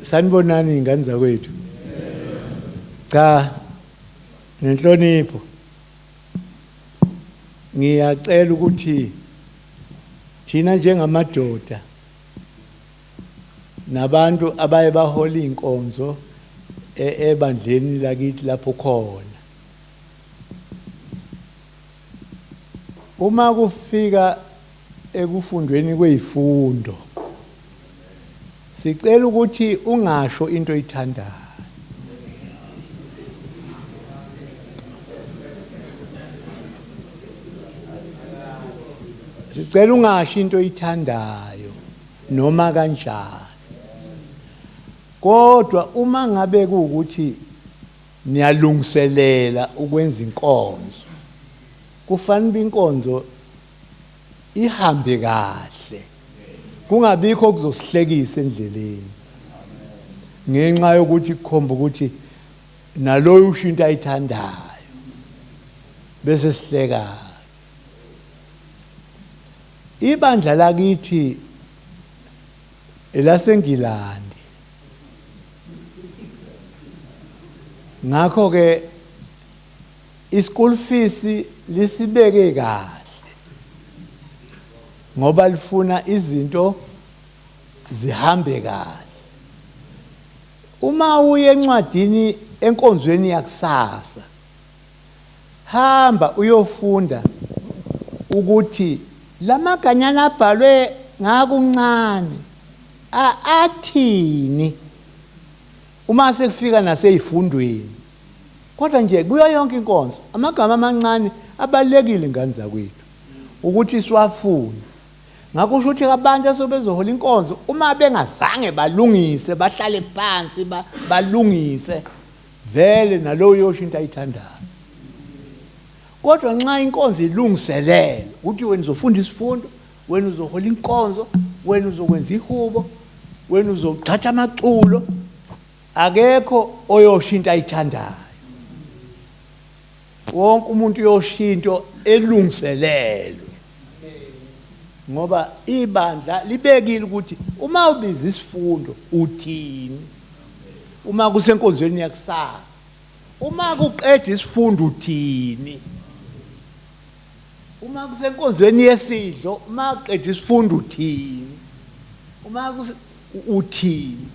Sanibonani ingane zakwethu. Cha, nenhlonipho. Ngiyacela ukuthi thina njengamadoda nabantu abaye bahola inkonzo ebandleni lakithi lapho khona, uma kufika ekufundweni kwezifundo, sicela ukuthi ungasho into oyithandayo. Sicela ungasho into oyithandayo noma kanjani. Kodwa uma ngabe kuukuthi niyalungiselela ukwenza inkonzo, kufanele inkonzo ihambe kahle, kungabikho kuzosihlekisa endleleni ngenxa yokuthi kukhomba ukuthi naloyo usho into ayithandayo bese sihleka. Ibandla lakithi elaseNgilandi, ngakho ke ischool fees lisibeke kahle ngoba lifuna izinto zihambe kahle. Uma uye encwadini enkonzweni yakusasa, hamba uyofunda ukuthi lamaganyana abhalwe ngakuncane athini uma sekufika naseyifundweni. Kodwa nje kuyo yonke inkonzo amagama amancane abalekile ngane zakwethu ukuthi siwafune. Ngakho usho ukuthi abantu asobezohola inkonzo uma bengazange balungise, bahlale phansi balungise, vele naloyo yosho into ayithandayo. Kodwa nxa inkonzo ilungiselele ukuthi wena uzofunda isifundo, wena uzohola inkonzo, wena uzokwenza ihubo, wena uzothatha amaculo, akekho oyosho into ayithandayo. Wonke umuntu uyosho into elungiselelwe ngoba ibandla libekile ukuthi uma ubiza isifundo uthini, uma kusenkonzweni yakusasa, uma kuqeda isifundo uthini, uma kusenkonzweni yesidlo, uma kuqeda isifundo uthini, uma uthini,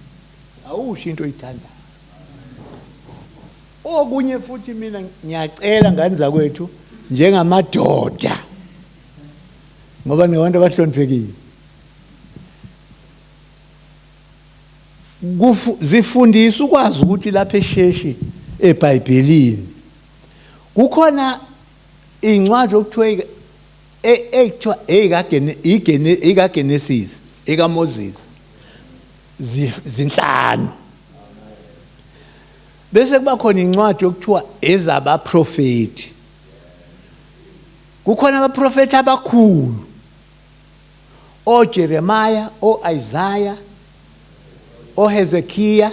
awusho into oyithandayo. Okunye futhi mina ngiyacela ngane zakwethu njengamadoda, ngoba nabantu abahloniphekile, zifundisa ukwazi ukuthi lapha eSheshi eBhayibhelini kukhona incwadi okuthiwa ikaGenesis, ikaMoses, zinhlanu. Bese kuba khona incwadi okuthiwa ezabaprofeti. Kukhona abaprofeti abakhulu, oJeremiah, oIsaiah, oHezekiah.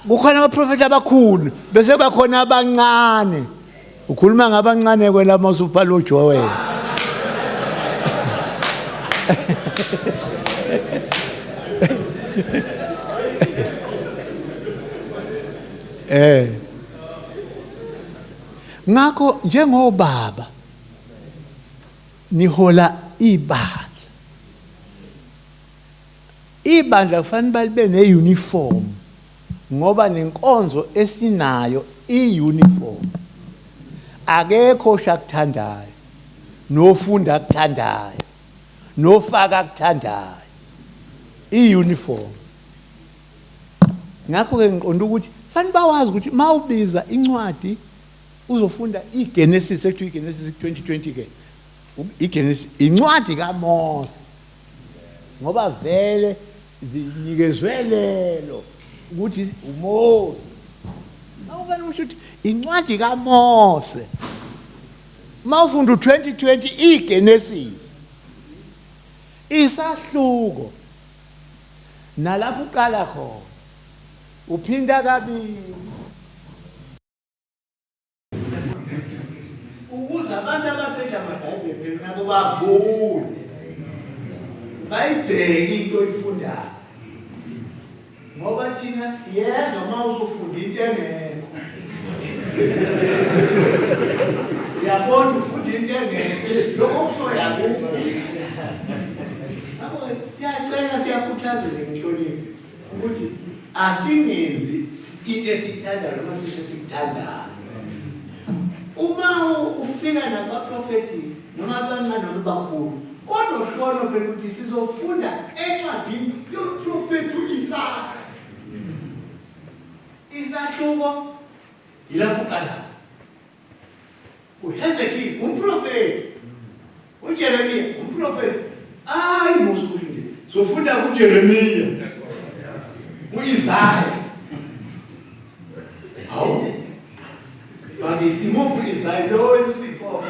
Kukhona abaprofeti abakhulu bese kuba khona abancane. Ukhuluma ngabancane kwela masubhala uJoel. Ngakho njengobaba nihola ibandla kufanele balibe neuniform ngoba nenkonzo esinayo iuniform. Akekho oshakuthandayo, nofunda akuthandayo, nofaka akuthandayo, iuniform. Ngakho ke ngiqonda ukuthi fanele bawazi ukuthi mawubiza incwadi uzofunda iGenesis, ekuthiwa iGenesis 2020 ke iGenesis incwadi kaMose, ngoba vele zinikezwe lelo ukuthi uMose. Awubani usho ukuthi incwadi kaMose, mawufunda u2020 iGenesis isahluko nalapho uqala khona uphinda kabili ukuze abantu abaphethe amabhayibheli nabo bavule bayibheke into oyifundayo ngoba thina siyezwa uma uzofunda into engekho siyabona ufunda into engekho lokho kusho yakukho ngakho siyacela siyakhuthaza ngihloniphe ukuthi asingenzi into esiyithandayo noma esiyithandayo. Uma ufika nabaprofethi noma abancane noma abakhulu kodwa uhlolo phela ukuthi sizofunda encwadini yomprofethi uIsaya. Isahluko yilapho kuqala uHezekiya umprofethi, uJeremiya umprofethi. Hayi musukuphinde sofunda kuJeremiya, uIsaya. Hawu bani simuphi Isaya lo usipho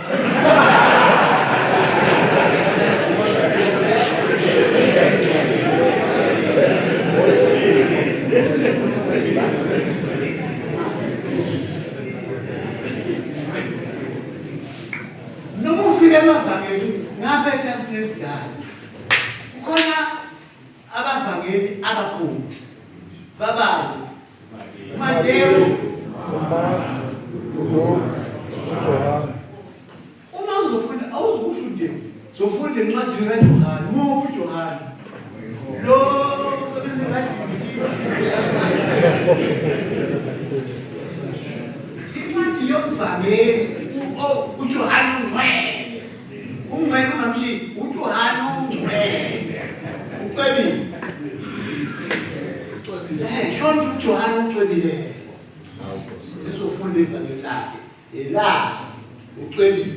nomufike amavangeli ngabe eTestament kukhona abavangeli abakhulu babali Mateyu, uma uzofunda awuzukusho zofunda encwadini kaJohane, muphi uJohane lo incwadi yomvangeli uJohane ungcwele ungamshi uJohane ungcwele ucwebile shonke uJohane ucwebile esofunda ivangeli lakhe la ucwebile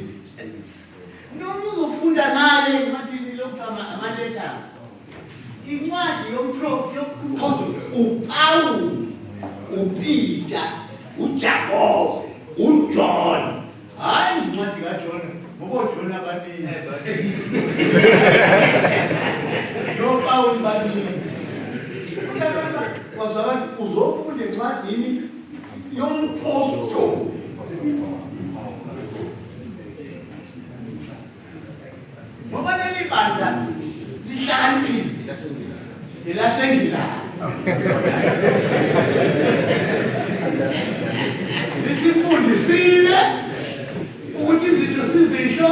noma uzofunda ngale incwadi lokugama amaleta incwadi yomprofethi uPawulu, uPeter, uJakobe, uJohn. Hayi incwadi kaJohn ngoba uJohn abaningi no Pawulu baningi kwazakala uzofunda encwadini yomphostoli ngoba leli bandla lihlakaniphile elasengilana lisifundisile ukuthi izinto sizisho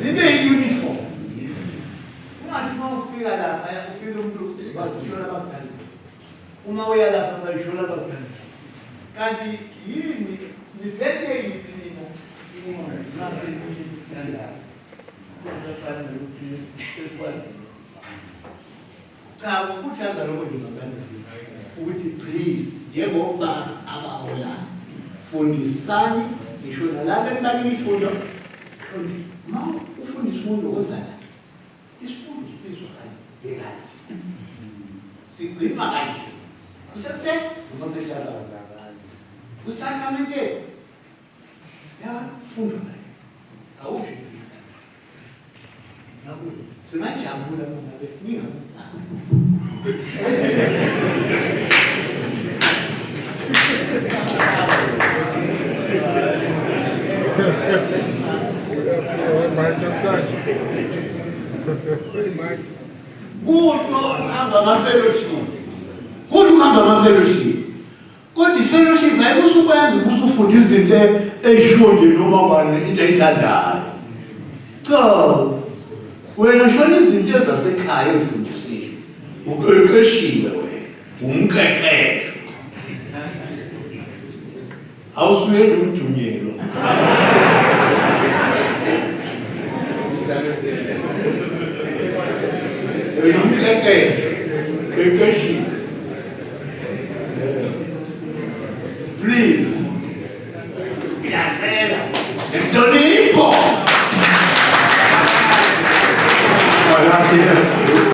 zibe uniform. Ungathi uma ufika lapha ufika umuntu bazishola abadala, uma uya lapha bazishola abadala kanti yini niphethe yiphi nina cha ukukhuthaza lokho nje ukuthi please njengoba abahola fundisani ngisho nalapha embalini ifundo ma ufunda isifundo ozala isifundo sibizwa kanjani sigcina kanje usese umazejala usakhamente ya funda naye awusho nakulo singajabula ngabe ningafana fellowship. Kodwa fellowship naye usukwenza usufunda izinto ezisho nje noma bani into ayithandayo. Cha wena shona izinto ezasekhaya ufundisile. Uqeqeshiwe wena, umqeqesho. Awusuye umjunyelo. Please. Don't